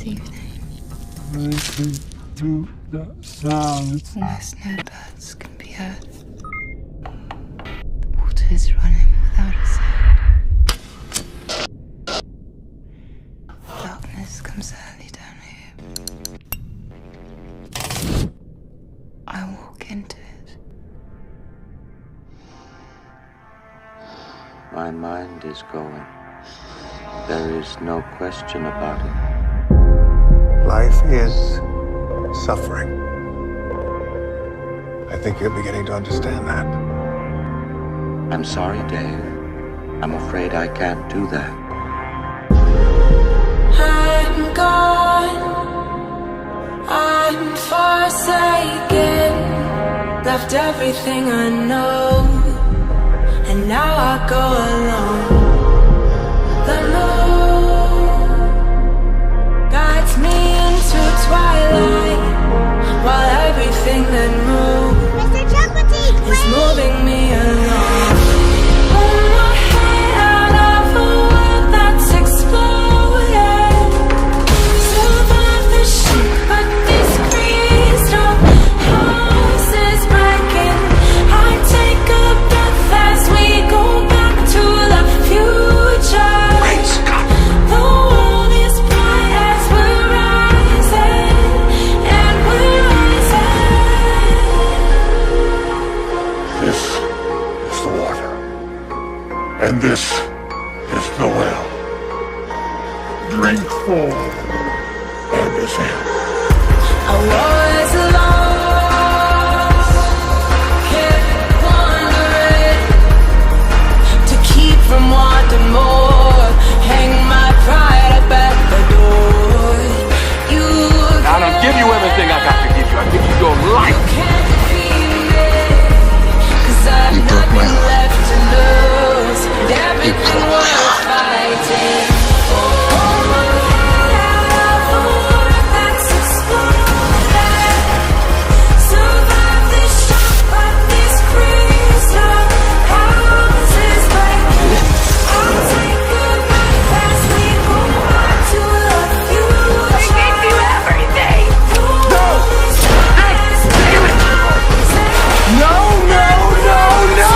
this evening. Listen to the sounds. Almost no birds can be heard. The water is running without a sound. Darkness comes early down here. I walk into it. My mind is going. There is no question about it. Life is suffering. I think you're beginning to understand that. I'm sorry, Dave. I'm afraid I can't do that. I'm gone, I'm forsaken, left everything I know, and now I go alone. The moon guides me into twilight, while everything that moves is moving me along. Pull my head out of a world that's exploding. Survive the shock, but this crystal house is breaking. I take a breath as we go back to the future. The world is bright as we're rising, and we're rising. This is the water. And this is the well. Drink full and descend. I was lost, kept wandering, to keep from wanting more, hang my pride up at the door. You I don't give you everything I got to give you. I give you your life. can't defeat me, 'cause I've You broke my nothing heart. left to lose, and everything worth fighting for. Survive this shock, but this crystal house is breaking. I'll take a breath as we go back to the future. I gave you everything. No! No, no, no, no!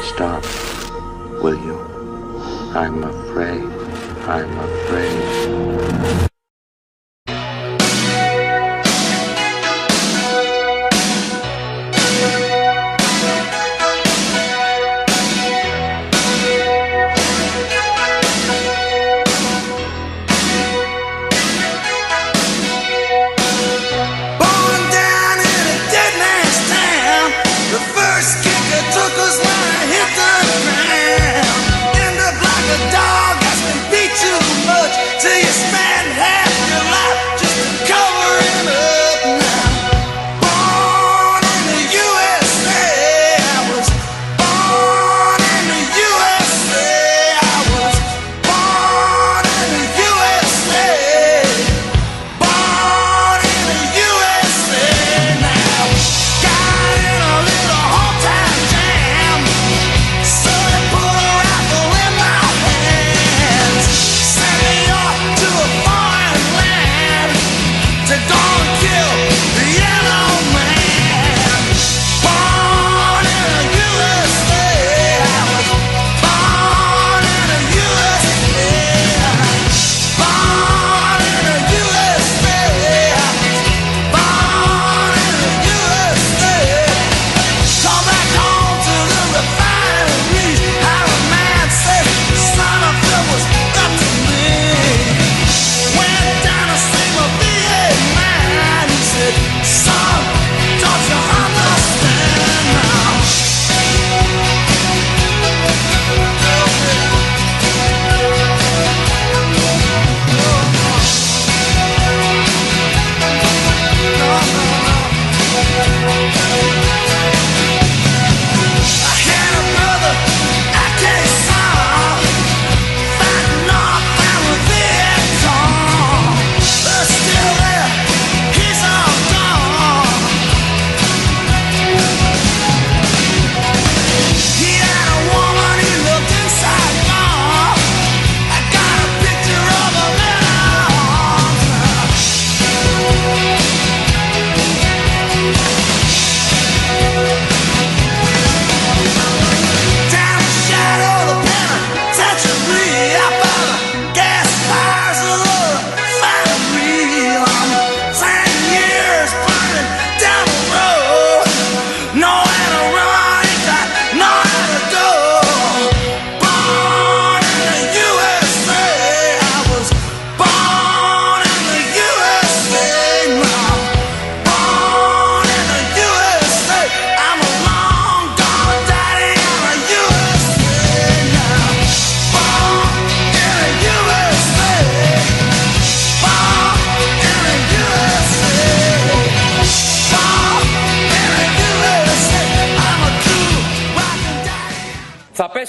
Stop, will you? I'm afraid. I'm afraid. Born down in a dead man's town. The first kicker took us when I hit the ground. End up like a dog that's been beat too much till you stand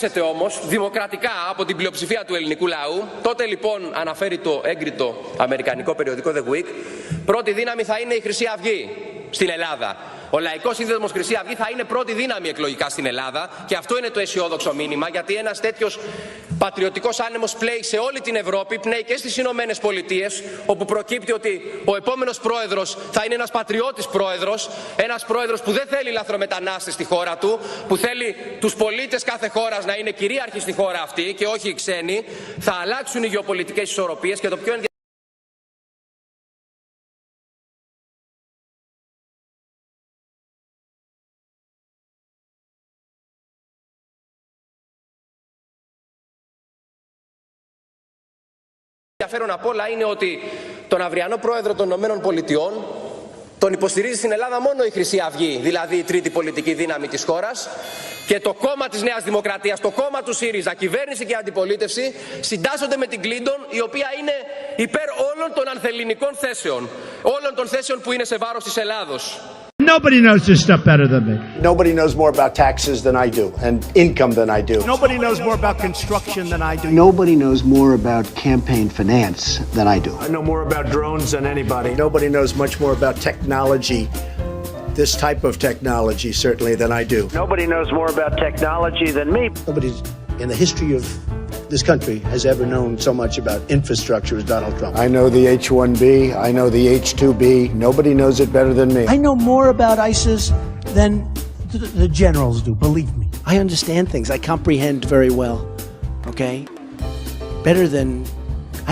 καταπιέσετε όμως δημοκρατικά από την πλειοψηφία του ελληνικού λαού, τότε λοιπόν, αναφέρει το έγκριτο αμερικανικό περιοδικό The Week, πρώτη δύναμη θα είναι η Χρυσή Αυγή στην Ελλάδα. Ο Λαϊκός Σύνδεσμος Χρυσή Αυγή θα είναι πρώτη δύναμη εκλογικά στην Ελλάδα και αυτό είναι το αισιόδοξο μήνυμα, γιατί ένας τέτοιος πατριωτικός άνεμος πλέει σε όλη την Ευρώπη, πνέει και στις Ηνωμένες Πολιτείες, όπου προκύπτει ότι ο επόμενος πρόεδρος θα είναι ένας πατριώτης πρόεδρος, ένας πρόεδρος που δεν θέλει λαθρομετανάστες στη χώρα του, που θέλει τους πολίτες κάθε χώρας να είναι κυρίαρχοι στη χώρα αυτή και όχι οι ξένοι. Θα αλλάξουν οι γεωπολιτικές ισορροπίες και το πιο ενδιαφέρον απ' όλα είναι ότι τον αυριανό πρόεδρο των ΗΠΑ τον υποστηρίζει στην Ελλάδα μόνο η Χρυσή Αυγή, δηλαδή η τρίτη πολιτική δύναμη της χώρας, και το κόμμα της Νέας Δημοκρατίας, το κόμμα του ΣΥΡΙΖΑ, κυβέρνηση και αντιπολίτευση, συντάσσονται με την Κλίντον, η οποία είναι υπέρ όλων των ανθελληνικών θέσεων, όλων των θέσεων που είναι σε βάρος της Ελλάδος. Nobody knows this stuff better than me. Nobody knows more about taxes than I do and income than I do. Nobody knows more about construction than I do. Nobody knows more about campaign finance than I do. I know more about drones than anybody. Nobody knows much more about technology, this type of technology certainly, than I do. Nobody knows more about technology than me. Nobody in the history of this country has ever known so much about infrastructure as Donald Trump. I know the H-1B, I know the H-2B. Nobody knows it better than me. I know more about ISIS than the generals do, believe me. I understand things. I comprehend very well, okay? Better than,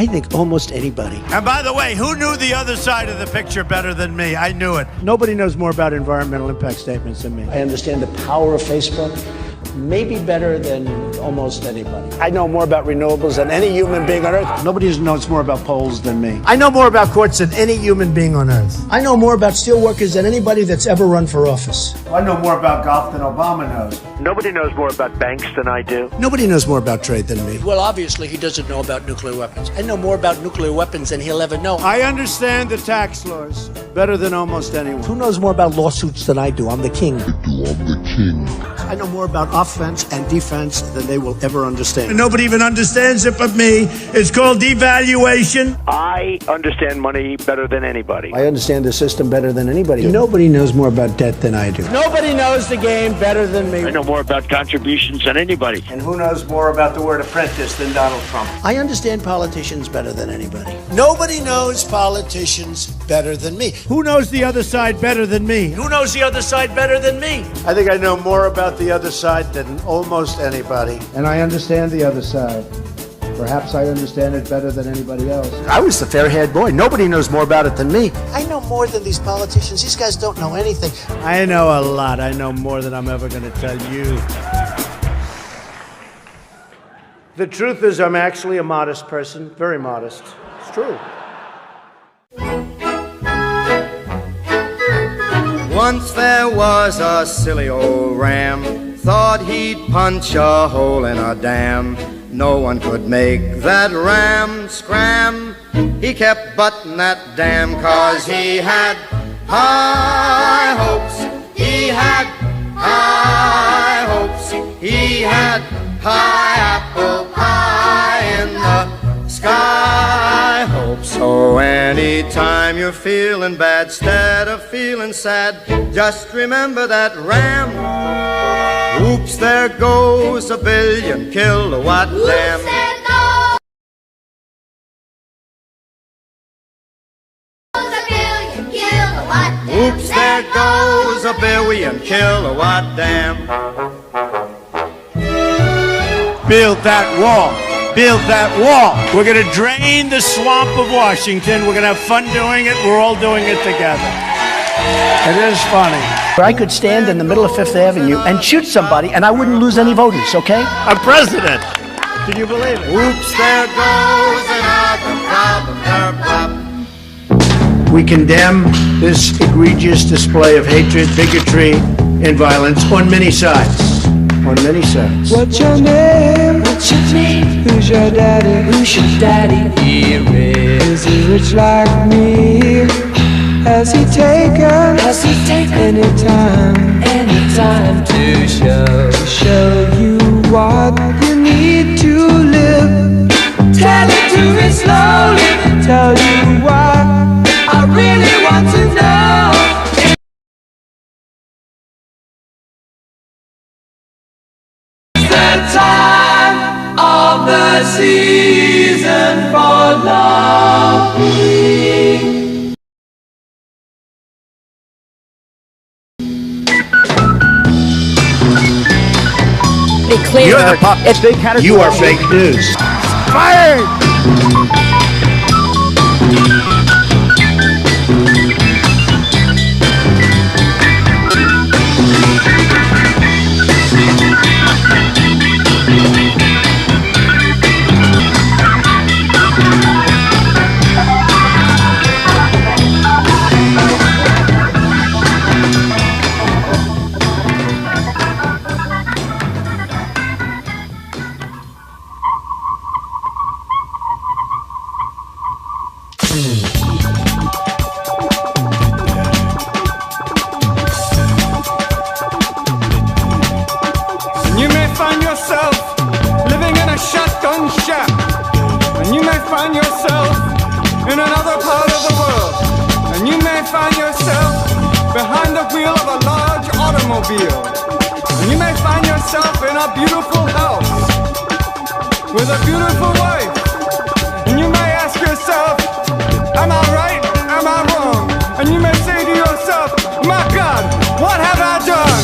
I think, almost anybody. And by the way, who knew the other side of the picture better than me? I knew it. Nobody knows more about environmental impact statements than me. I understand the power of Facebook. Maybe better than almost anybody. I know more about renewables than any human being on earth. Nobody knows more about polls than me. I know more about courts than any human being on earth. I know more about steelworkers than anybody that's ever run for office. I know more about golf than Obama knows. Nobody knows more about banks than I do. Nobody knows more about trade than me. Well, obviously, he doesn't know about nuclear weapons. I know more about nuclear weapons than he'll ever know. I understand the tax laws better than almost anyone. Who knows more about lawsuits than I do? I'm the king. I'm the king. I know more about offense and defense than they will ever understand. Nobody even understands it but me. It's called devaluation. I understand money better than anybody. I understand the system better than anybody. Nobody knows more about debt than I do. Nobody knows the game better than me. I know more about contributions than anybody. And who knows more about the word apprentice than Donald Trump? I understand politicians better than anybody. Nobody knows politicians better than me. Who knows the other side better than me? Who knows the other side better than me? I think I know more about the other side than almost anybody. And I understand the other side. Perhaps I understand it better than anybody else. I was the fair-haired boy. Nobody knows more about it than me. I know more than these politicians. These guys don't know anything. I know a lot. I know more than I'm ever going to tell you. The truth is, I'm actually a modest person. Very modest. It's true. Once there was a silly old ram, thought he'd punch a hole in a dam. No one could make that ram scram. He kept butting that dam 'cause he had high hopes. He had high hopes. He had high apple pie in the sky hopes. So anytime you're feeling bad, instead of feeling sad, just remember that ram. Oops, there goes a billion kilowatt dam. Oops, there goes a billion kilowatt dam. Build that wall. Build that wall. We're going to drain the swamp of Washington. We're going to have fun doing it. We're all doing it together. It is funny. I could stand in the middle of Fifth Avenue and shoot somebody and I wouldn't lose any voters, okay? I'm president. Can you believe it? Oops, there goes another problem. We condemn this egregious display of hatred, bigotry, and violence on many sides. On many sides. What's your name? What's your name? Who's your daddy? Who's your daddy? Here is he rich like me? Has he taken any time to show you what you need to live. Tell it to me slowly, tell you what I really want to know. It's the time of the season for loving. You're the pup. You are fake news. Fired! You may find yourself living in a shotgun shack, and you may find yourself in another part of the world, and you may find yourself behind the wheel of a large automobile, and you may find yourself in a beautiful house with a beautiful wife, and you may ask yourself, am I right? Am I wrong? And you may say to yourself, my God, what have I done?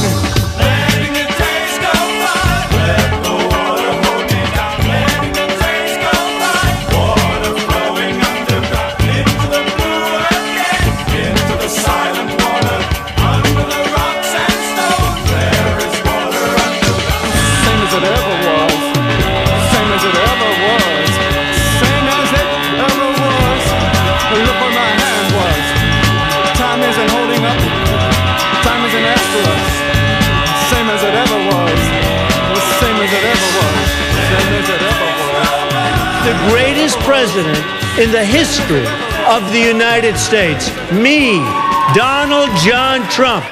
The greatest president in the history of the United States. Me, Donald John Trump.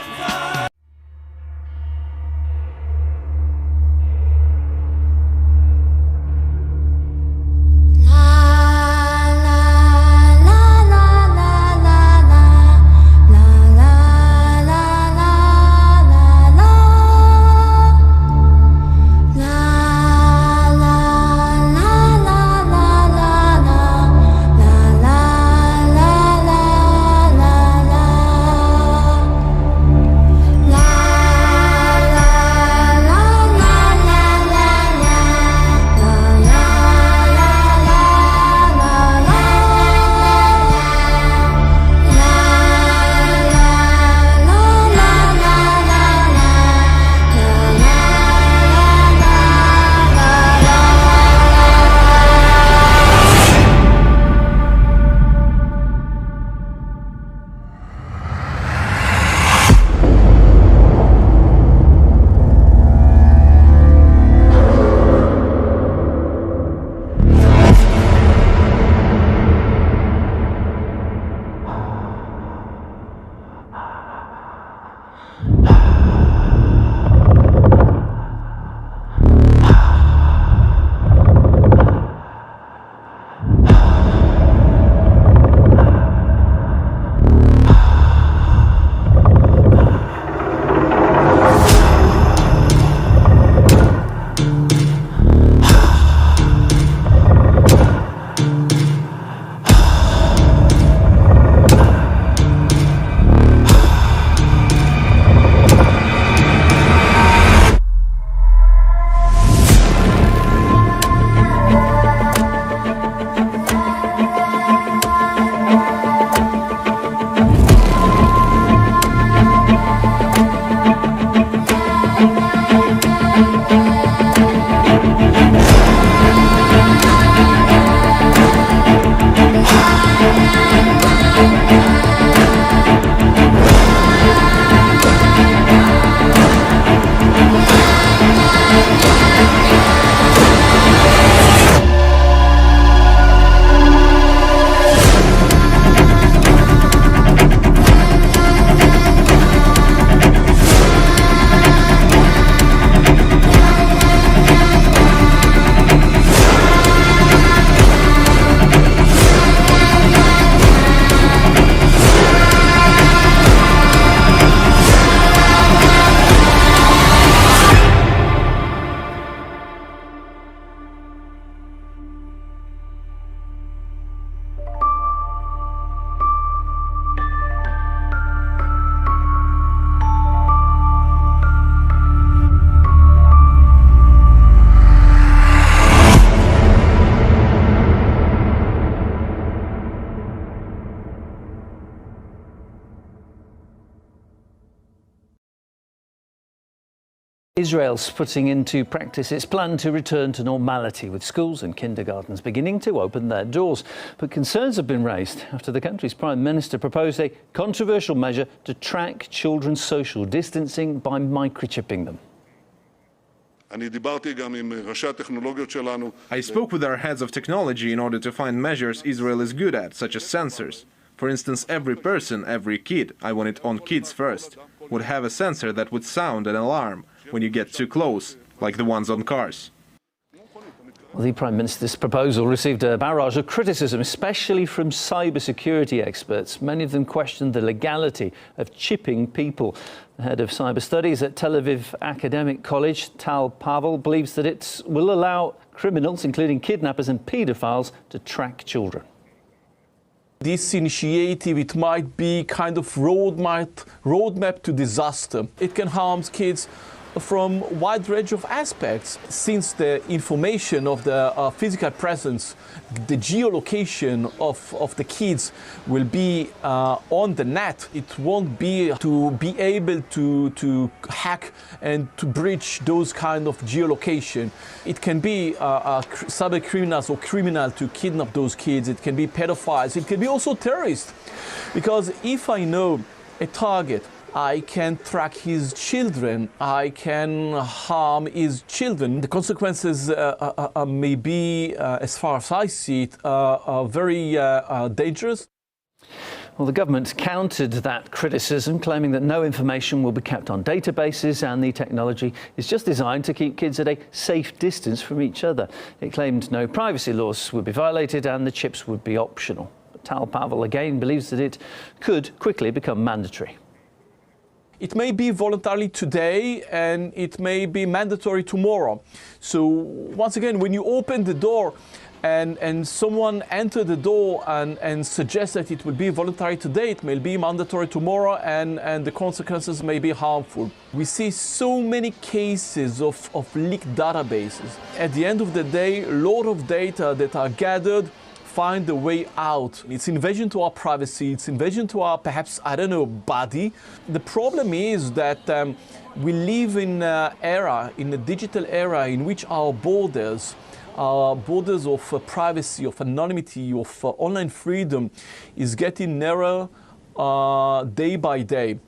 Israel's putting into practice its plan to return to normality, with schools and kindergartens beginning to open their doors. But concerns have been raised after the country's Prime Minister proposed a controversial measure to track children's social distancing by microchipping them. I spoke with our heads of technology in order to find measures Israel is good at, such as sensors. For instance, every person, every kid, I want it on kids first, would have a sensor that would sound an alarm when you get too close, like the ones on cars. Well, the Prime Minister's proposal received a barrage of criticism, especially from cybersecurity experts. Many of them questioned the legality of chipping people. The head of cyber studies at Tel Aviv Academic College, Tal Pavel, believes that it will allow criminals, including kidnappers and paedophiles, to track children. This initiative, it might be kind of roadmap to disaster. It can harm kids from a wide range of aspects. Since the information of the physical presence, the geolocation of the kids will be on the net, it won't be to be able to hack and to breach those kind of geolocation. It can be cyber criminals or criminal to kidnap those kids. It can be pedophiles. It can be also terrorists. Because if I know a target, I can track his children, I can harm his children. The consequences may be, as far as I see it, very dangerous. Well, the government countered that criticism, claiming that no information will be kept on databases and the technology is just designed to keep kids at a safe distance from each other. It claimed no privacy laws would be violated and the chips would be optional. But Tal Pavel again believes that it could quickly become mandatory. It may be voluntarily today and it may be mandatory tomorrow. So once again, when you open the door and someone enters the door and suggests that it will be voluntary today, it may be mandatory tomorrow, and the consequences may be harmful. We see so many cases of leaked databases. At the end of the day, a lot of data that are gathered find a way out. It's invasion to our privacy, it's invasion to our, perhaps, I don't know, body. The problem is that we live in an era, in a digital era, in which our borders of privacy, of anonymity, of online freedom is getting narrower day by day.